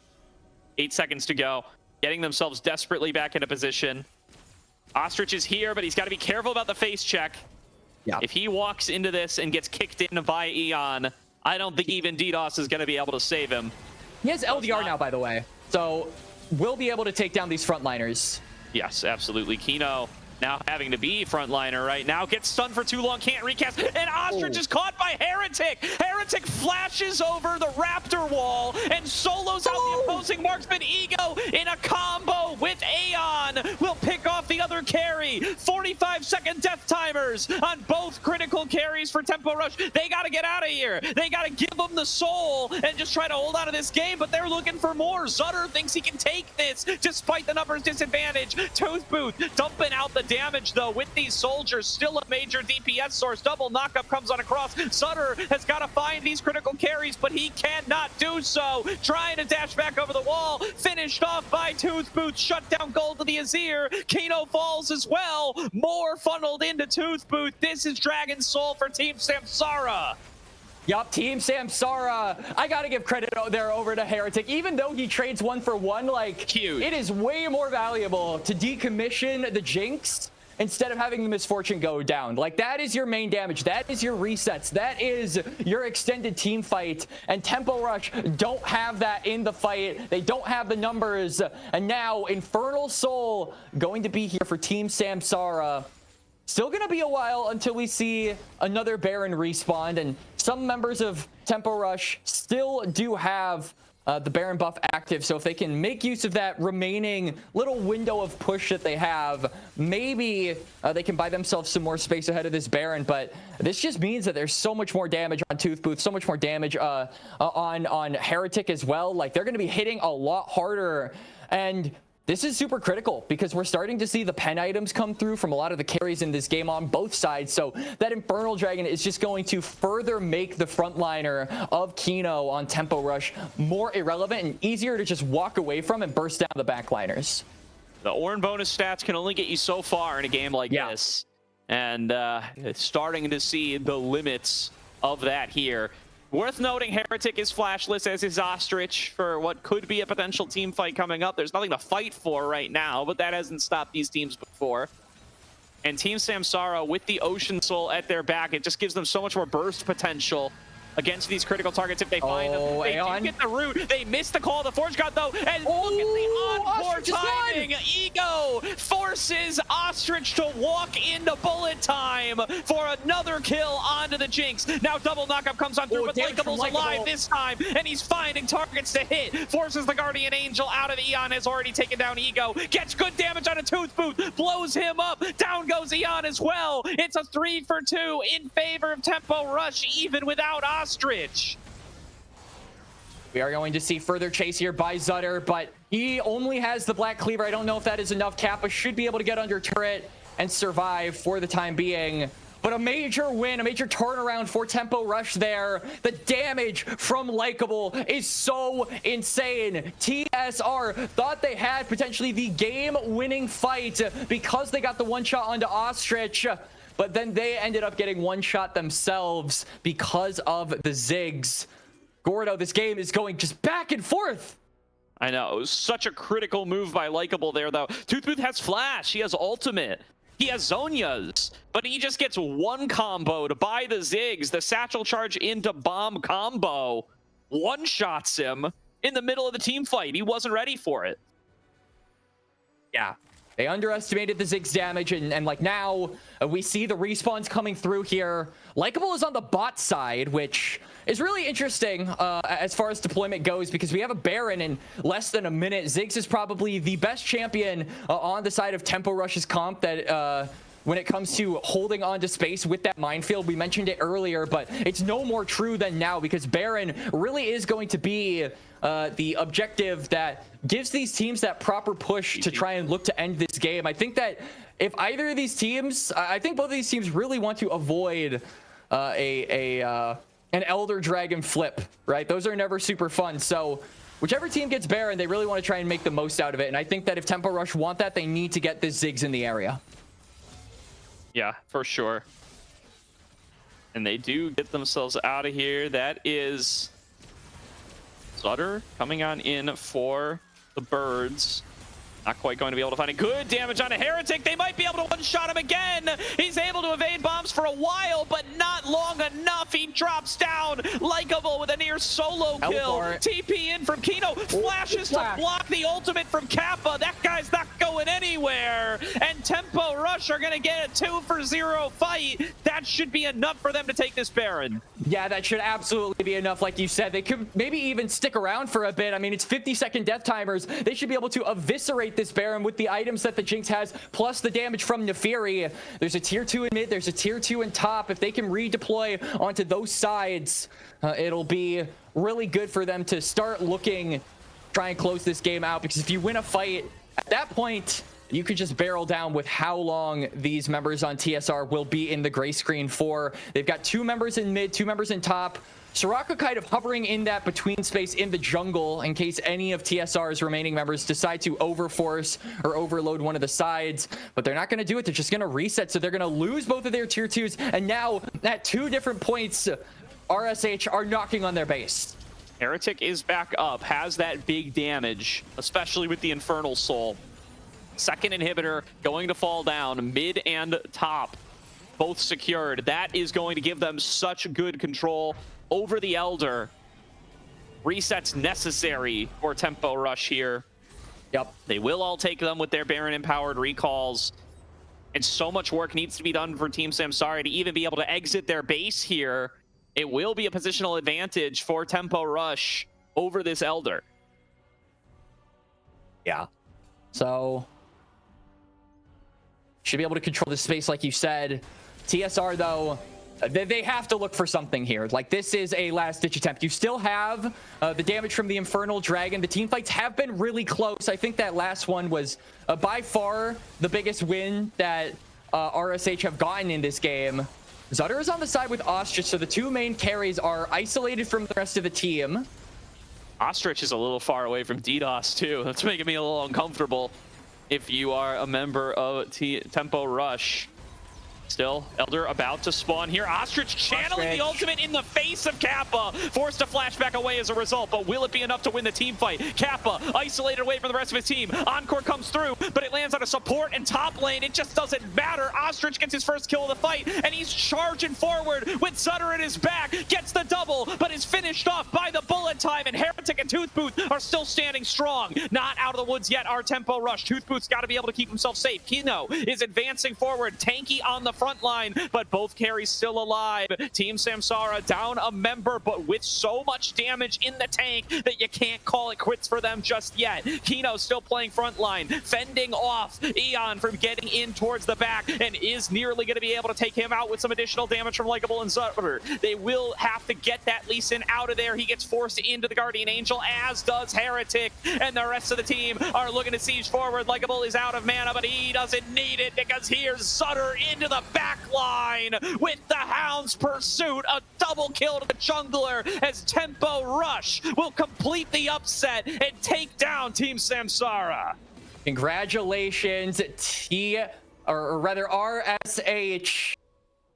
8 seconds to go, getting themselves desperately back into position. Ostrich is here, but he's got to be careful about the face check. Yeah. If he walks into this and gets kicked in by Eon, I don't think even DDoS is going to be able to save him. He has LDR now, by the way, so we'll be able to take down these frontliners. Yes, absolutely. Kino now having to be frontliner right now, gets stunned for too long, can't recast, and Ostrich is caught by Heretic. Heretic flashes over the Raptor wall and solos out the opposing marksman. Ego in a combo with Aeon will pick off the other carry. carry. 45-second death timers on both critical carries for Tempo Rush. They got to get out of here. They got to give them the soul and just try to hold on to this game, but they're looking for more. Zutter thinks he can take this despite the numbers disadvantage. Toothbooth dumping out the damage, though, with these soldiers. Still a major DPS source. Double knockup comes on across. Zutter has got to find these critical carries, but he cannot do so. Trying to dash back over the wall. Finished off by Toothbooth. Shut down gold to the Azir. Kino falls as well. More funneled into Toothbooth. This is Dragon Soul for Team Samsara. Yup, Team Samsara. I gotta give credit there over to Heretic. Even though he trades 1-for-1, like, Huge. It is way more valuable to decommission the Jinx instead of having the Misfortune go down. Like, that is your main damage. That is your resets. That is your extended team fight. And Tempo Rush don't have that in the fight. They don't have the numbers. And now Infernal Soul going to be here for Team Samsara. Still gonna be a while until we see another Baron respawn, and some members of Tempo Rush still do have the Baron buff active, so if they can make use of that remaining little window of push that they have, maybe they can buy themselves some more space ahead of this Baron. But this just means that there's so much more damage on Toothbooth, so much more damage on Heretic as well. Like, they're gonna be hitting a lot harder, and this is super critical because we're starting to see the pen items come through from a lot of the carries in this game on both sides. So that Infernal Dragon is just going to further make the frontliner of Kino on Tempo Rush more irrelevant and easier to just walk away from and burst down the backliners. The Ornn bonus stats can only get you so far in a game like this. And it's starting to see the limits of that here. Worth noting, Heretic is flashless, as is Ostrich, for what could be a potential team fight coming up. There's nothing to fight for right now, but that hasn't stopped these teams before. And Team Samsara, with the Ocean Soul at their back, it just gives them so much more burst potential against these critical targets if they find them. They do get the root. They missed the call of the Forge God, though. And look at the encore timing. Ego forces Ostrich to walk into bullet time for another kill onto the Jinx. Now double knockup comes on through, but Likeable's alive this time, and he's finding targets to hit. Forces the Guardian Angel out of Eon, has already taken down Ego. Gets good damage on a Toothbooth, blows him up. Down goes Eon as well. It's a 3-for-2 in favor of Tempo Rush, even without Ostrich. We are going to see further chase here by Zutter, but he only has the Black Cleaver. I don't know if that is enough. Kappa should be able to get under turret and survive for the time being. But a major win, a major turnaround for Tempo Rush there. The damage from Likeable is so insane. TSR thought they had potentially the game-winning fight because they got the one-shot onto Ostrich. But then they ended up getting one shot themselves because of the Ziggs. Gordo, this game is going just back and forth. I know. It was such a critical move by Likeable there, though. Toothbooth has Flash. He has Ultimate. He has Zhonya's. But he just gets one comboed by the Ziggs. The Satchel Charge into Bomb combo one-shots him in the middle of the team fight. He wasn't ready for it. Yeah. They underestimated the Ziggs damage, and like now we see the respawns coming through here. Likeable is on the bot side, which is really interesting as far as deployment goes, because we have a Baron in less than a minute. Ziggs is probably the best champion on the side of Tempo Rush's comp that when it comes to holding on to space with that minefield. We mentioned it earlier, but it's no more true than now, because Baron really is going to be the objective that gives these teams that proper push to try and look to end this game. I think that if either of these teams, I think both of these teams really want to avoid an Elder Dragon flip, right? Those are never super fun. So whichever team gets Baron, they really want to try and make the most out of it. And I think that if Tempo Rush want that, they need to get the Ziggs in the area. Yeah, for sure. And they do get themselves out of here. That is Zutter coming on in for the Birds. Not quite going to be able to find a good damage on a Heretic. They might be able to one-shot him again. He's able to evade bombs for a while, but not long enough. He drops down. Likeable with a near solo kill. TP in from Kino. Flashes to block the ultimate from Kappa. That guy's not going anywhere. nowhere, and Tempo Rush are going to get a 2-for-0 fight. That should be enough for them to take this Baron. Yeah, that should absolutely be enough. Like you said, they could maybe even stick around for a bit. I mean, it's 50-second death timers. They should be able to eviscerate this Baron with the items that the Jinx has, plus the damage from Nefiri. There's a tier 2 in mid, there's a tier 2 in top. If they can redeploy onto those sides, it'll be really good for them to start looking, try and close this game out, because if you win a fight at that point, you could just barrel down with how long these members on TSR will be in the gray screen for. They've got 2 members in mid, 2 members in top. Soraka kind of hovering in that between space in the jungle in case any of TSR's remaining members decide to overforce or overload one of the sides, but they're not going to do it. They're just going to reset, so they're going to lose both of their tier 2s, and now at 2 different points, RSH are knocking on their base. Heretic is back up, has that big damage, especially with the Infernal Soul. Second inhibitor going to fall down, mid and top both secured. That is going to give them such good control over the Elder. Resets necessary for Tempo Rush here. Yep. They will all take them with their Baron empowered recalls. And so much work needs to be done for Team Samsara to even be able to exit their base here. It will be a positional advantage for Tempo Rush over this Elder. Yeah. So should be able to control the space like you said. TSR though, they have to look for something here. Like, this is a last ditch attempt. You still have the damage from the Infernal Dragon. The team fights have been really close. I think that last one was by far the biggest win that RSH have gotten in this game. Zutter is on the side with Ostrich, so the 2 main carries are isolated from the rest of the team. Ostrich is a little far away from DDoS too. That's making me a little uncomfortable. If you are a member of Tempo Rush. Still, Elder about to spawn here. Ostrich channeling the ultimate in the face of Kappa. Forced to flashback away as a result, but will it be enough to win the team fight? Kappa isolated away from the rest of his team. Encore comes through, but it lands on a support and top lane. It just doesn't matter. Ostrich gets his first kill of the fight, and he's charging forward with Zutter at his back. Gets the double, but is finished off by the bullet time, and Heretic and Toothbooth are still standing strong. Not out of the woods yet, our Tempo Rush. Toothbooth's got to be able to keep himself safe. Kino is advancing forward. Tanky on the front line, but both carries still alive. Team Samsara down a member, but with so much damage in the tank that you can't call it quits for them just yet. Kino still playing front line, fending off Eon from getting in towards the back, and is nearly going to be able to take him out with some additional damage from Likeable and Zutter. They will have to get that Lee Sin out of there. He gets forced into the Guardian Angel, as does Heretic, and the rest of the team are looking to siege forward. Likeable is out of mana, but he doesn't need it, because here's Zutter into the back line with the Hound's Pursuit. A double kill to the jungler as Tempo Rush will complete the upset and take down Team Samsara. Congratulations, RSH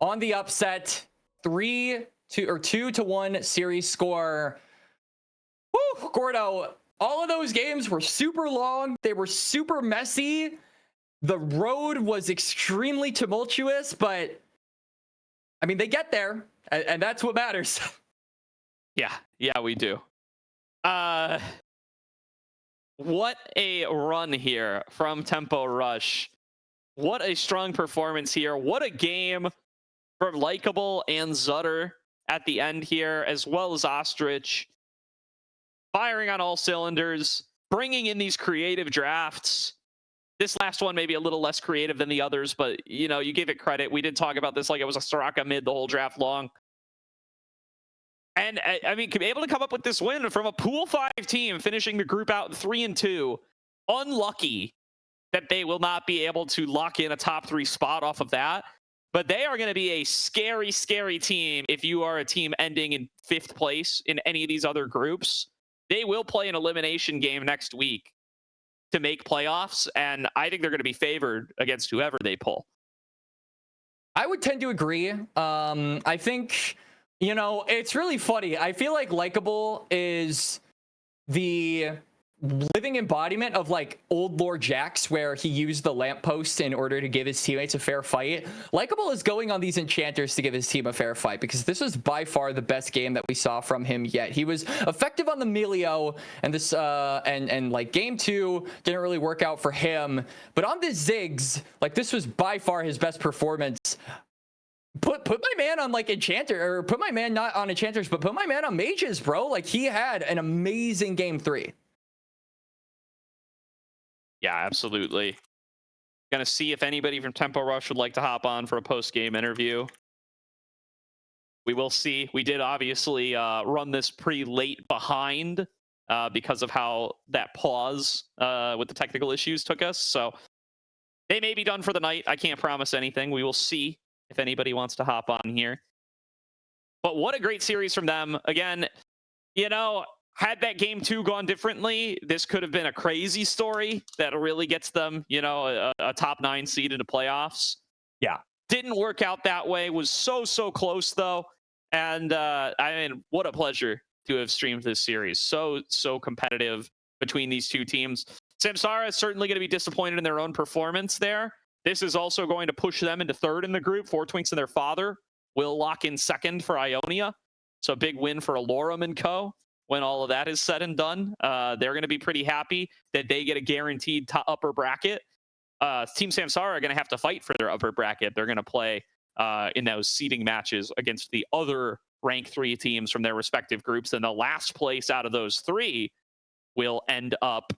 on the upset. 2-1 series score. Woo, Gordo, all of those games were super long. They were super messy. The road was extremely tumultuous, but I mean, they get there, and that's what matters. Yeah, we do. What a run here from Tempo Rush. What a strong performance here. What a game from Likeable and Zutter at the end here, as well as Ostrich. Firing on all cylinders, bringing in these creative drafts. This last one may be a little less creative than the others, but, you know, you gave it credit. We did talk about this like it was a Soraka mid the whole draft long. And, I mean, able to come up with this win from a Pool 5 team, finishing the group out 3-2. Unlucky that they will not be able to lock in a top 3 spot off of that. But they are going to be a scary, scary team if you are a team ending in 5th place in any of these other groups. They will play an elimination game next week to make playoffs, and I think they're going to be favored against whoever they pull. I would tend to agree. I think, you know, it's really funny. I feel like Likeable is the living embodiment of like old Lord Jax, where he used the lamppost in order to give his teammates a fair fight. Likeable is going on these enchanters to give his team a fair fight, because this was by far the best game that we saw from him yet. He was effective on the Melio, and this and like game 2 didn't really work out for him, but on the Ziggs, like this was by far his best performance. Put my man on like enchanter, or put my man not on enchanters, but put my man on mages, bro. Like he had an amazing game 3. Yeah, absolutely. Gonna see if anybody from Tempo Rush would like to hop on for a post-game interview. We will see. We did obviously run this pretty late behind because of how that pause with the technical issues took us. So they may be done for the night. I can't promise anything. We will see if anybody wants to hop on here. But what a great series from them. Again, you know, had that game 2 gone differently, this could have been a crazy story that really gets them, you know, a top 9 seed into playoffs. Yeah. Didn't work out that way. Was so close, though. And, I mean, what a pleasure to have streamed this series. So competitive between these two teams. Samsara is certainly going to be disappointed in their own performance there. This is also going to push them into 3rd in the group. 4 Twinks and their father will lock in 2nd for Ionia. So a big win for Alorum and co. When all of that is said and done, they're going to be pretty happy that they get a guaranteed upper bracket. Team Samsara are going to have to fight for their upper bracket. They're going to play in those seeding matches against the other rank 3 teams from their respective groups. And the last place out of those 3 will end up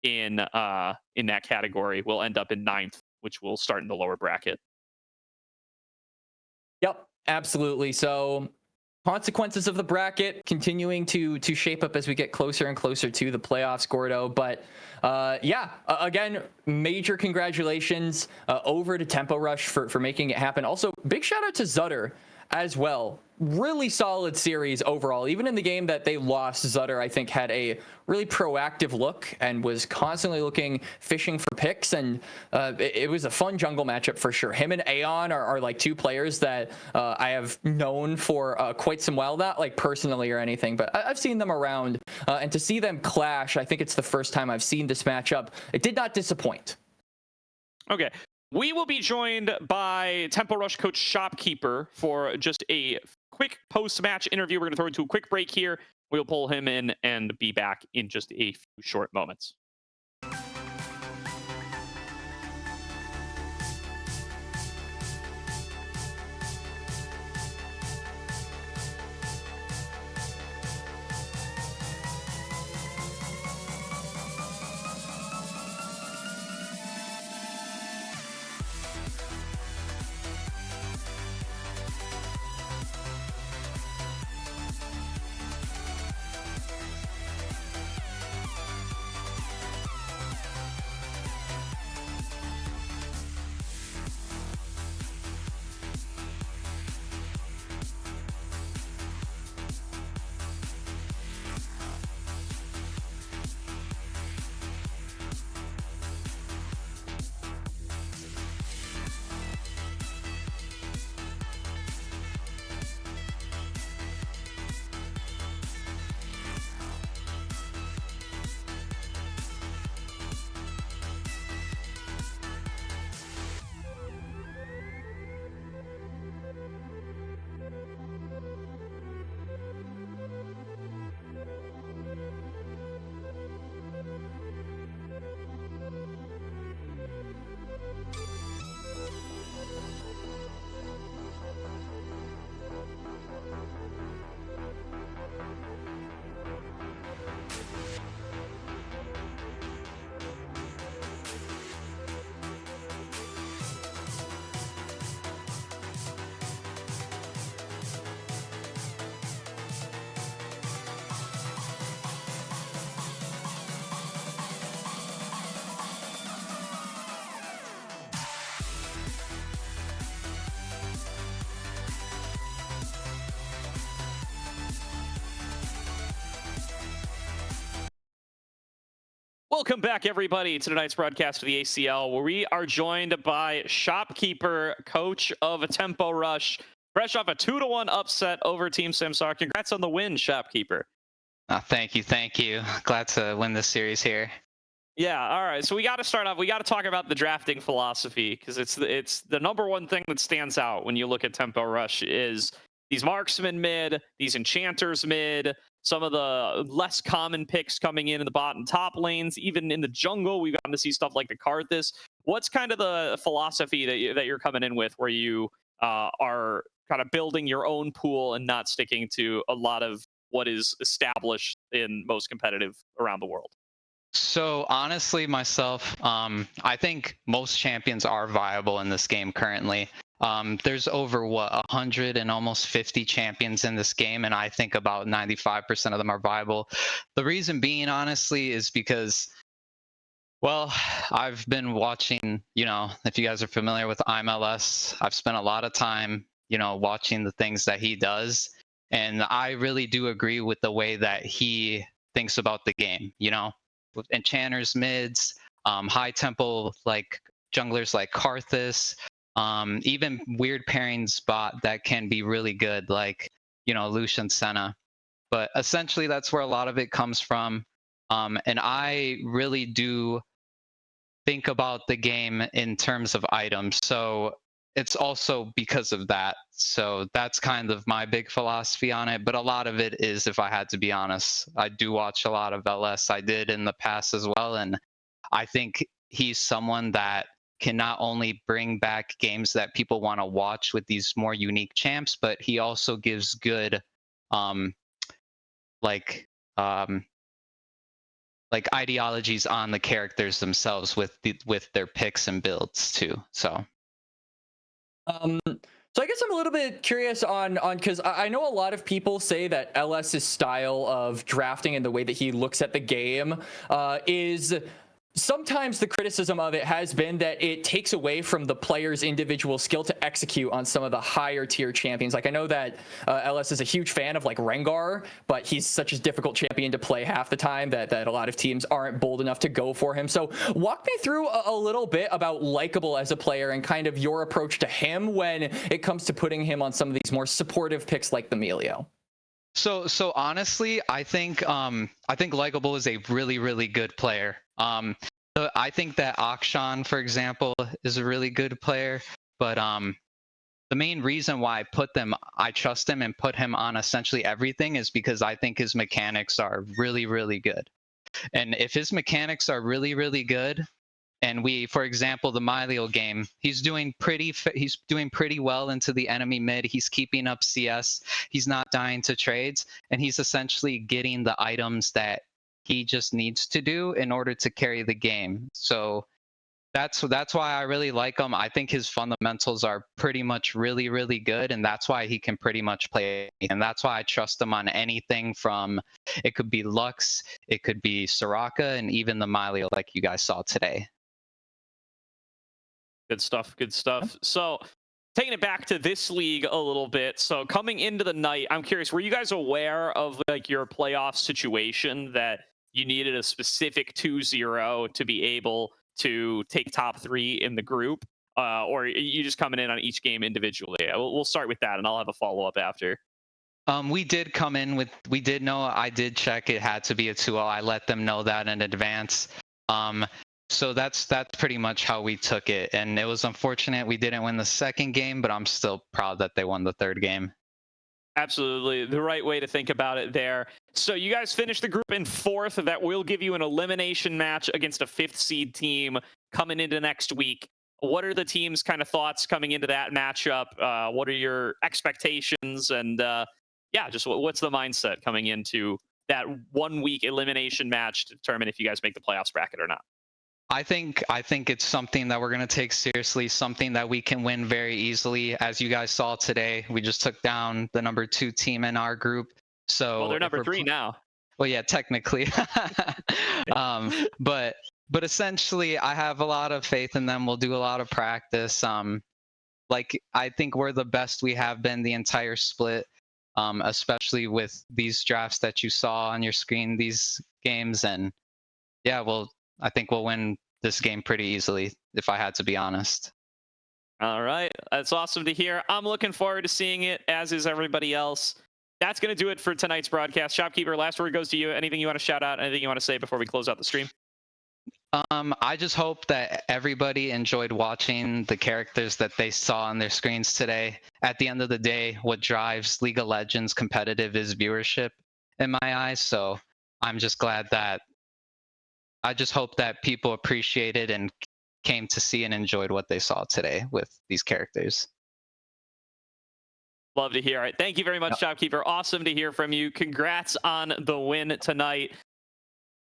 in that category. Will end up in 9th, which will start in the lower bracket. Yep, absolutely. So consequences of the bracket continuing to shape up as we get closer and closer to the playoffs, Gordo. But yeah, again, major congratulations over to Tempo Rush for making it happen. Also, big shout out to Zutter as well. Really solid series overall. Even in the game that they lost, Zutter, I think, had a really proactive look and was constantly fishing for picks. And it was a fun jungle matchup for sure. Him and Aeon are like 2 players that I have known for quite some while, not like personally or anything, but I've seen them around. And to see them clash, I think it's the first time I've seen this matchup. It did not disappoint. Okay. We will be joined by Tempo Rush coach Shopkeeper for just a quick post-match interview. We're going to throw into a quick break here. We'll pull him in and be back in just a few short moments. Welcome back, everybody, to tonight's broadcast of the ACL, where we are joined by Shopkeeper, coach of Tempo Rush, fresh off a 2-1 upset over Team Samsara. Congrats on the win, Shopkeeper. Thank you, thank you. Glad to win this series here. Yeah, all right. So we got to start off. We got to talk about the drafting philosophy because it's the number one thing that stands out when you look at Tempo Rush is these marksman mid, these enchanters mid, some of the less common picks coming in the bot and top lanes, even in the jungle. We've gotten to see stuff like the Karthus. What's kind of the philosophy that you're coming in with, where you are kind of building your own pool and not sticking to a lot of what is established in most competitive around the world? So honestly, myself, I think most champions are viable in this game currently. There's over 100 and almost 50 champions in this game, and I think about 95% of them are viable. The reason being, honestly, is because, well, I've been watching. If you guys are familiar with IMLS, I've spent a lot of time, watching the things that he does, and I really do agree with the way that he thinks about the game. With enchanters mids, high tempo like junglers like Karthus, even weird pairing spot that can be really good, like Lucian Senna. But essentially, that's where a lot of it comes from. And I really do think about the game in terms of items. So it's also because of that. So that's kind of my big philosophy on it. But a lot of it is, if I had to be honest, I do watch a lot of LS. I did in the past as well. And I think he's someone that can not only bring back games that people want to watch with these more unique champs, but he also gives good, um, like, um, like ideologies on the characters themselves with their picks and builds too. So So I guess I'm a little bit curious on because I know a lot of people say that LS's style of drafting and the way that he looks at the game is sometimes the criticism of it has been that it takes away from the player's individual skill to execute on some of the higher tier champions. Like I know that LS is a huge fan of like Rengar, but he's such a difficult champion to play half the time that a lot of teams aren't bold enough to go for him. So walk me through a little bit about likable as a player and kind of your approach to him when it comes to putting him on some of these more supportive picks like the Melio. so honestly, I think likable is a really good player. I think that Akshan, for example, is a really good player, but the main reason why I trust him and put him on essentially everything is because I think his mechanics are really good. And if his mechanics are really good, and for example, the Mylio game, he's doing pretty well into the enemy mid. He's keeping up CS. He's not dying to trades, and he's essentially getting the items that he just needs to do in order to carry the game. So that's why I really like him. I think his fundamentals are pretty much really good, and that's why he can pretty much play. And that's why I trust him on anything from, it could be Lux, it could be Soraka, and even the Mylio like you guys saw today. Good stuff. Good stuff. So, taking it back to this league a little bit. So, coming into the night, I'm curious, were you guys aware of like your playoff situation that you needed a specific 2-0 to be able to take top 3 in the group? Or are you just coming in on each game individually? We'll start with that and I'll have a follow up after. We did come in with, we did know, I did check it had to be a 2-0. I let them know that in advance. Um, so that's pretty much how we took it. And it was unfortunate we didn't win the second game, but I'm still proud that they won the third game. Absolutely. The right way to think about it there. So you guys finished the group in 4th. That will give you an elimination match against a 5th seed team coming into next week. What are the team's kind of thoughts coming into that matchup? What are your expectations? And yeah, just what's the mindset coming into that 1 week elimination match to determine if you guys make the playoffs bracket or not? I think it's something that we're going to take seriously, something that we can win very easily. As you guys saw today, we just took down the number 2 team in our group. Well, So they're if number we're 3 now. well, yeah, technically. um, but essentially, I have a lot of faith in them. We'll do a lot of practice. Like I think we're the best we have been the entire split, especially with these drafts that you saw on your screen, these games, and yeah, I think we'll win this game pretty easily, if I had to be honest. All right. That's awesome to hear. I'm looking forward to seeing it, as is everybody else. That's going to do it for tonight's broadcast. Shopkeeper, last word goes to you. Anything you want to shout out? Anything you want to say before we close out the stream? I just hope that everybody enjoyed watching the characters that they saw on their screens today. At the end of the day, what drives League of Legends competitive is viewership in my eyes. So I'm just glad that I just hope that people appreciated and came to see and enjoyed what they saw today with these characters. Love to hear it. Thank you very much, Shopkeeper. Awesome to hear from you. Congrats on the win tonight.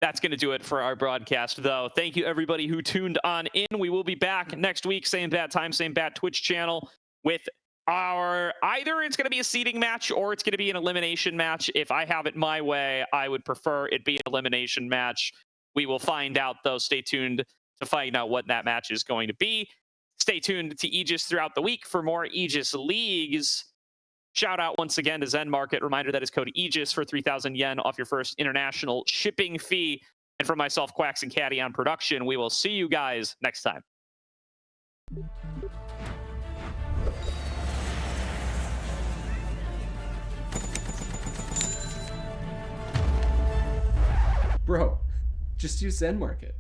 That's going to do it for our broadcast, though. Thank you, everybody who tuned on in. We will be back next week, same bad time, same bad Twitch channel, with our either it's going to be a seeding match or it's going to be an elimination match. If I have it my way, I would prefer it be an elimination match. We will find out, though. Stay tuned to find out what that match is going to be. Stay tuned to Aegis throughout the week for more Aegis leagues. Shout out once again to ZenMarket. Reminder that is code Aegis for 3,000 yen off your first international shipping fee. And for myself, Quacks and Caddy on production, we will see you guys next time. Bro, just use ZenMarket.